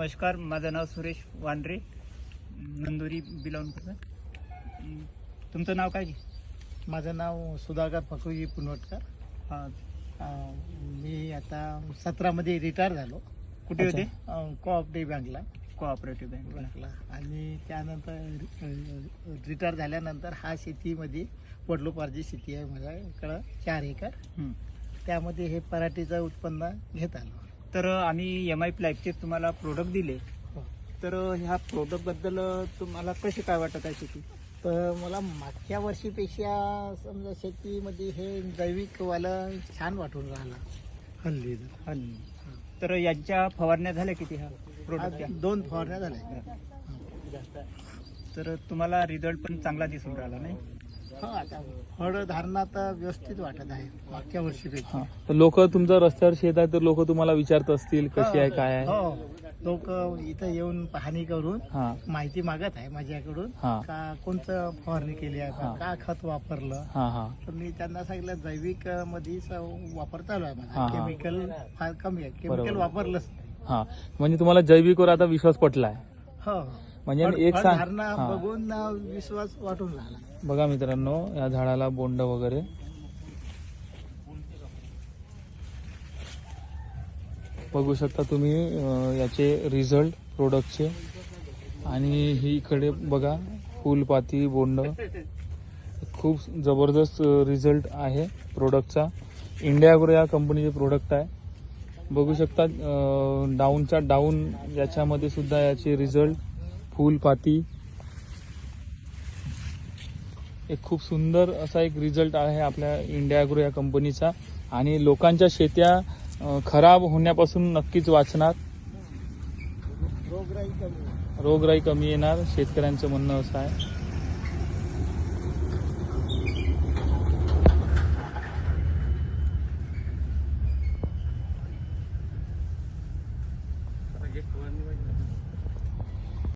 नमस्कार, माझं नाव सुरेश वांद्रे, नंदुरी बिलॉंग करतो. तुमचं नाव काय? माझं नाव सुधाकर फकुजी पुनवटकर. हां, मी आता 17मध्ये रिटायर झालो. कुठे होते? कोऑपरेटिव्ह बँकला. कोऑपरेटिव्ह बँकला. आणि त्यानंतर रिटायर झाल्यानंतर हा शेतीमध्ये वडलोपार्जित शेती आहे माझ्याकडं 4 एकर. त्यामध्ये हे पराठीचं उत्पन्न घेत आलो. तर आम्ही MI फ्लॅगचे तुम्हाला प्रोडक्ट दिले. हो. तर ह्या प्रोडक्टबद्दल तुम्हाला कशी काय वाटत आहे शेती? तर मला मागच्या वर्षीपेक्षा समजा शेतीमध्ये हे जैविकवालं छान वाटून राहिलं हल्ली. तर यांच्या फवारण्या झाल्या किती ह्या प्रोडक्टच्या? 2 फवारण्या झाल्या. तर तुम्हाला रिझल्ट पण चांगला दिसून राहिला नाही? हो, आता फळधारणा तर व्यवस्थित वाटत आहे मागच्या वर्षीपेक्षा. तर लोक तुमचं रस्त्यावर शेत आहे तर लोक तुम्हाला विचारत असतील कशी आहे काय आहे. हो, लोक इथं येऊन पाहणी करून हा माहिती मागत आहे माझ्याकडून. हा का कोणतं फवारणी केली आहे, हा. का खत वापरलं. हा हा तर मी त्यांना सांगितलं जैविक मध्येच वापर चालू आहे हा, माझा. हा. केमिकल फार कमी आहे, केमिकल बरोबर. वापरलंच नाही. हा म्हणजे तुम्हाला जैविकवर आता विश्वास पटलाय. हो, म्हणजे एक सांग फळधारणा हा. बघून विश्वास वाटून राहिला. बघा मित्रांनो, या झाडाला बोंड वगैरे बघू शकता तुम्ही. याचे रिझल्ट प्रोडक्टचे. आणि ही इकडे बघा फुलपाती बोंड. खूप जबरदस्त रिझल्ट आहे प्रोडक्टचा. इंडिया ॲग्रो या कंपनीचे प्रोडक्ट आहे. बघू शकता डाऊनच्या डाऊन याच्यामध्ये सुद्धा याचे रिझल्ट फुलपाती. एक खूप सुंदर असा एक रिझल्ट आहे आपल्या इंडिया ॲग्रो या कंपनीचा. आणि लोकांच्या शेत्या खराब होण्यापासून नक्कीच वाचणार. रोगराई कमी येणार, शेतकऱ्यांचं म्हणणं असं आहे. फवारणी